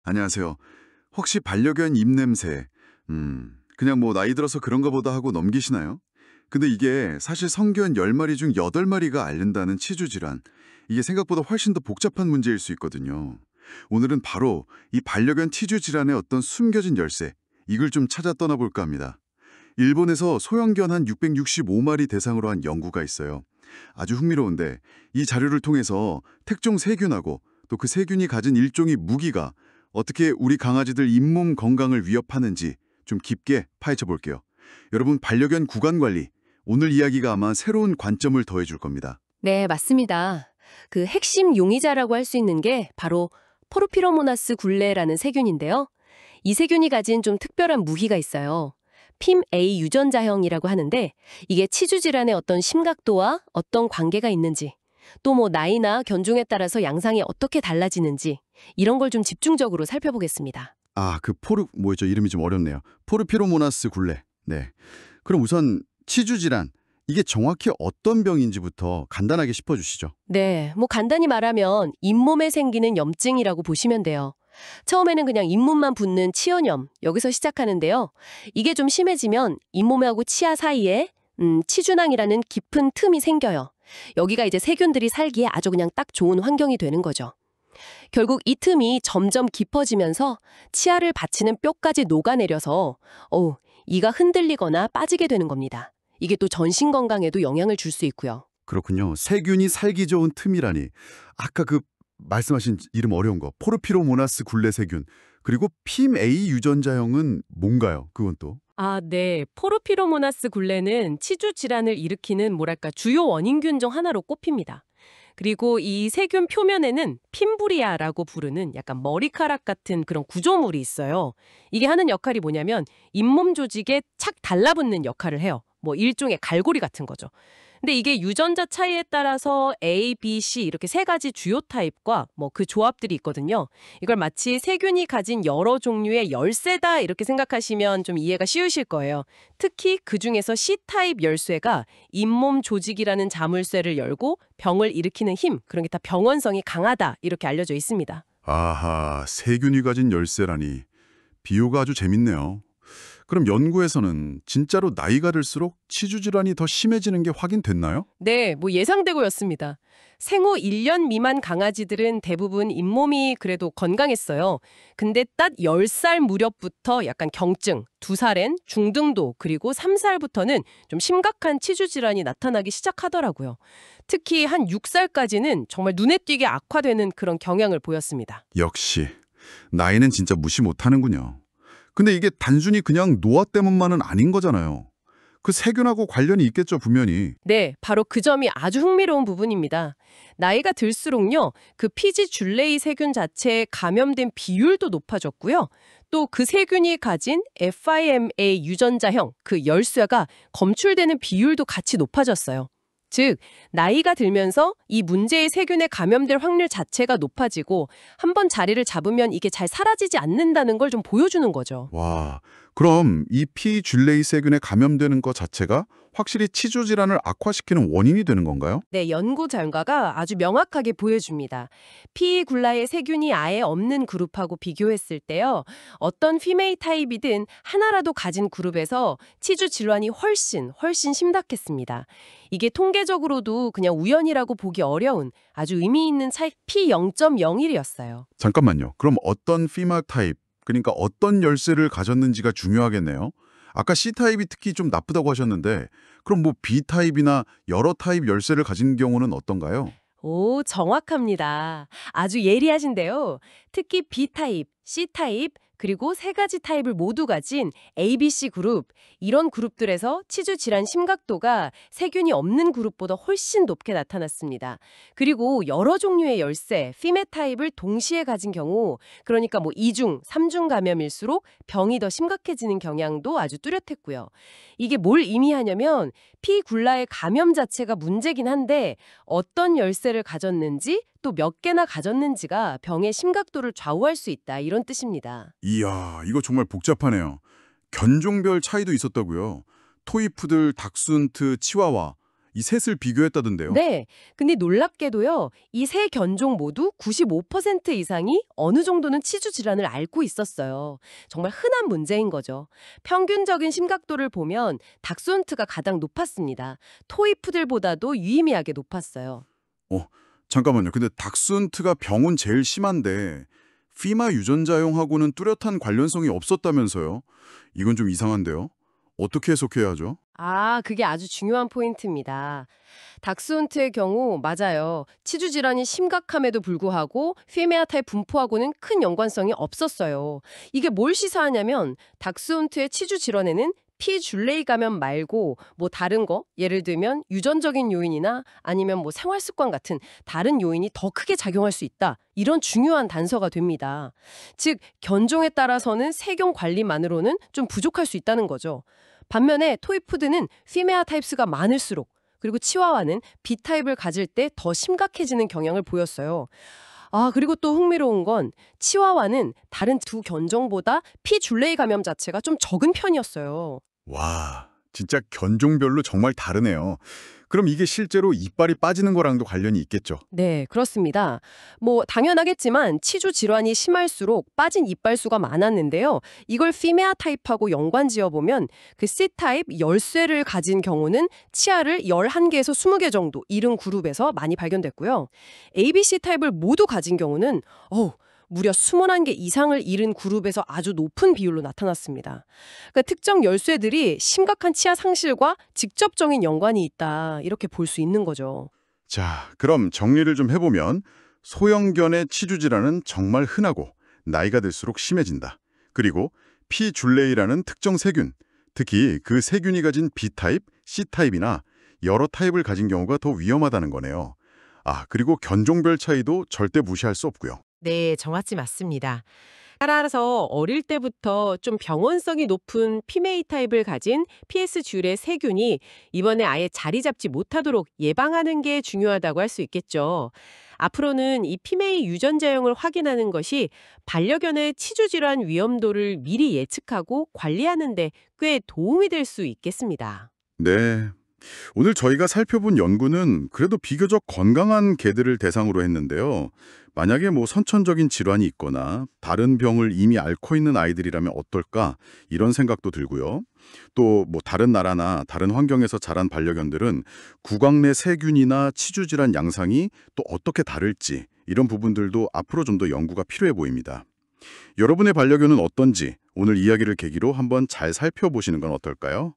안녕하세요. 혹시 반려견 입냄새, 그냥 뭐 나이 들어서 그런가 보다 하고 넘기시나요? 근데 이게 사실 성견 10마리 중 8마리가 앓는다는 치주 질환. 이게 생각보다 훨씬 더 복잡한 문제일 수 있거든요. 오늘은 바로 이 반려견 치주 질환의 어떤 숨겨진 열쇠, 이걸 좀 찾아 떠나볼까 합니다. 일본에서 소형견 한 665마리 대상으로 한 연구가 있어요. 아주 흥미로운데 이 자료를 통해서 특정 세균하고 또 그 세균이 가진 일종의 무기가 어떻게 우리 강아지들 잇몸 건강을 위협하는지 좀 깊게 파헤쳐 볼게요. 여러분, 반려견 구강 관리, 오늘 이야기가 아마 새로운 관점을 더해줄 겁니다. 네, 맞습니다. 그 핵심 용의자라고 할 수 있는 게 바로 포르피로모나스 굴레라는 세균인데요. 이 세균이 가진 좀 특별한 무기가 있어요. 핌A 유전자형이라고 하는데 이게 치주 질환의 어떤 심각도와 어떤 관계가 있는지, 또 뭐 나이나 견종에 따라서 양상이 어떻게 달라지는지 이런 걸 좀 집중적으로 살펴보겠습니다. 아, 뭐였죠? 이름이 좀 어렵네요. 포르피로모나스 굴레. 네. 그럼 우선 치주 질환, 이게 정확히 어떤 병인지부터 간단하게 짚어주시죠. 네, 뭐 간단히 말하면 잇몸에 생기는 염증이라고 보시면 돼요. 처음에는 그냥 잇몸만 붓는 치연염, 여기서 시작하는데요. 이게 좀 심해지면 잇몸하고 치아 사이에 치주낭이라는 깊은 틈이 생겨요. 여기가 이제 세균들이 살기에 아주 그냥 딱 좋은 환경이 되는 거죠. 결국 이 틈이 점점 깊어지면서 치아를 받치는 뼈까지 녹아내려서 이가 흔들리거나 빠지게 되는 겁니다. 이게 또 전신 건강에도 영향을 줄 수 있고요. 그렇군요. 세균이 살기 좋은 틈이라니. 아까 그 말씀하신 이름 어려운 거. 포르피로모나스 굴레 세균. 그리고 핌A 유전자형은 뭔가요? 그건 또. 아, 네. 포르피로모나스 굴레는 치주 질환을 일으키는 뭐랄까 주요 원인균 중 하나로 꼽힙니다. 그리고 이 세균 표면에는 핀부리아라고 부르는 약간 머리카락 같은 그런 구조물이 있어요. 이게 하는 역할이 뭐냐면 잇몸 조직에 착 달라붙는 역할을 해요. 뭐 일종의 갈고리 같은 거죠. 근데 이게 유전자 차이에 따라서 A, B, C 이렇게 세 가지 주요 타입과 뭐 그 조합들이 있거든요. 이걸 마치 세균이 가진 여러 종류의 열쇠다 이렇게 생각하시면 좀 이해가 쉬우실 거예요. 특히 그중에서 C타입 열쇠가 잇몸 조직이라는 자물쇠를 열고 병을 일으키는 힘, 그런 게 다 병원성이 강하다 이렇게 알려져 있습니다. 아하, 세균이 가진 열쇠라니. 비유가 아주 재밌네요. 그럼 연구에서는 진짜로 나이가 들수록 치주 질환이 더 심해지는 게 확인됐나요? 네, 뭐 예상되고였습니다. 생후 1년 미만 강아지들은 대부분 잇몸이 그래도 건강했어요. 근데 딱 10살 무렵부터 약간 경증, 2살엔 중등도, 그리고 3살부터는 좀 심각한 치주 질환이 나타나기 시작하더라고요. 특히 한 6살까지는 정말 눈에 띄게 악화되는 그런 경향을 보였습니다. 역시 나이는 진짜 무시 못하는군요. 근데 이게 단순히 그냥 노화 때문만은 아닌 거잖아요. 그 세균하고 관련이 있겠죠, 분명히. 네, 바로 그 점이 아주 흥미로운 부분입니다. 나이가 들수록요, 그 피지 줄레이 세균 자체에 감염된 비율도 높아졌고요. 또 그 세균이 가진 FIMA 유전자형, 그 열쇠가 검출되는 비율도 같이 높아졌어요. 즉, 나이가 들면서 이 문제의 세균에 감염될 확률 자체가 높아지고 한 번 자리를 잡으면 이게 잘 사라지지 않는다는 걸 좀 보여주는 거죠. 와, 그럼 이 피줄레이 세균에 감염되는 것 자체가 확실히 치주 질환을 악화시키는 원인이 되는 건가요? 네, 연구 결과가 아주 명확하게 보여줍니다. 피이굴라의 세균이 아예 없는 그룹하고 비교했을 때요. 어떤 피메이 타입이든 하나라도 가진 그룹에서 치주 질환이 훨씬 심각했습니다. 이게 통계적으로도 그냥 우연이라고 보기 어려운 아주 의미 있는 차이 P0.01이었어요. 잠깐만요. 그럼 어떤 피마 타입, 그러니까 어떤 열쇠를 가졌는지가 중요하겠네요. 아까 C타입이 특히 좀 나쁘다고 하셨는데 그럼 뭐 B타입이나 여러 타입 열쇠를 가진 경우는 어떤가요? 오, 정확합니다. 아주 예리하신데요. 특히 B타입, C타입, 그리고 세 가지 타입을 모두 가진 ABC 그룹, 이런 그룹들에서 치주 질환 심각도가 세균이 없는 그룹보다 훨씬 높게 나타났습니다. 그리고 여러 종류의 열쇠, 피메 타입을 동시에 가진 경우, 그러니까 뭐 2중, 3중 감염일수록 병이 더 심각해지는 경향도 아주 뚜렷했고요. 이게 뭘 의미하냐면 피굴라의 감염 자체가 문제긴 한데 어떤 열쇠를 가졌는지 또 몇 개나 가졌는지가 병의 심각도를 좌우할 수 있다, 이런 뜻입니다. 이야, 이거 정말 복잡하네요. 견종별 차이도 있었다고요. 토이푸들, 닥순트, 치와와 이 셋을 비교했다던데요. 네. 근데 놀랍게도요. 이 세 견종 모두 95% 이상이 어느 정도는 치주 질환을 앓고 있었어요. 정말 흔한 문제인 거죠. 평균적인 심각도를 보면 닥스훈트가 가장 높았습니다. 토이푸들보다도 유의미하게 높았어요. 어, 잠깐만요. 근데 닥스훈트가 병은 제일 심한데 피마 유전자용하고는 뚜렷한 관련성이 없었다면서요? 이건 좀 이상한데요. 어떻게 해석해야 하죠? 아, 그게 아주 중요한 포인트입니다. 닥스훈트의 경우 맞아요. 치주 질환이 심각함에도 불구하고 피메아타입 분포하고는 큰 연관성이 없었어요. 이게 뭘 시사하냐면 닥스훈트의 치주 질환에는 피줄레이 감염 말고 뭐 다른 거, 예를 들면 유전적인 요인이나 아니면 뭐 생활 습관 같은 다른 요인이 더 크게 작용할 수 있다. 이런 중요한 단서가 됩니다. 즉 견종에 따라서는 세균 관리만으로는 좀 부족할 수 있다는 거죠. 반면에 토이푸드는 피메아 타입스가 많을수록 그리고 치와와는 B타입을 가질 때 더 심각해지는 경향을 보였어요. 아, 그리고 또 흥미로운 건 치와와는 다른 두 견종보다 피줄레이 감염 자체가 좀 적은 편이었어요. 와, 진짜 견종별로 정말 다르네요. 그럼 이게 실제로 이빨이 빠지는 거랑도 관련이 있겠죠? 네, 그렇습니다. 뭐 당연하겠지만 치주 질환이 심할수록 빠진 이빨 수가 많았는데요. 이걸 피메아 타입하고 연관지어 보면 그 C타입 열쇠를 가진 경우는 치아를 11개에서 20개 정도 잃은 그룹에서 많이 발견됐고요. ABC 타입을 모두 가진 경우는 무려 21개 이상을 잃은 그룹에서 아주 높은 비율로 나타났습니다. 그러니까 특정 열쇠들이 심각한 치아 상실과 직접적인 연관이 있다. 이렇게 볼 수 있는 거죠. 자, 그럼 정리를 좀 해보면 소형견의 치주 질환은 정말 흔하고 나이가 들수록 심해진다. 그리고 피줄레이라는 특정 세균, 특히 그 세균이 가진 B타입, C타입이나 여러 타입을 가진 경우가 더 위험하다는 거네요. 아, 그리고 견종별 차이도 절대 무시할 수 없고요. 네, 정확히 맞습니다. 따라서 어릴 때부터 좀 병원성이 높은 피메이 타입을 가진 PS 줄의 세균이 이번에 아예 자리 잡지 못하도록 예방하는 게 중요하다고 할 수 있겠죠. 앞으로는 이 피메이 유전자형을 확인하는 것이 반려견의 치주 질환 위험도를 미리 예측하고 관리하는 데 꽤 도움이 될 수 있겠습니다. 네. 오늘 저희가 살펴본 연구는 그래도 비교적 건강한 개들을 대상으로 했는데요. 만약에 뭐 선천적인 질환이 있거나 다른 병을 이미 앓고 있는 아이들이라면 어떨까 이런 생각도 들고요. 또 뭐 다른 나라나 다른 환경에서 자란 반려견들은 구강 내 세균이나 치주 질환 양상이 또 어떻게 다를지 이런 부분들도 앞으로 좀 더 연구가 필요해 보입니다. 여러분의 반려견은 어떤지 오늘 이야기를 계기로 한번 잘 살펴보시는 건 어떨까요?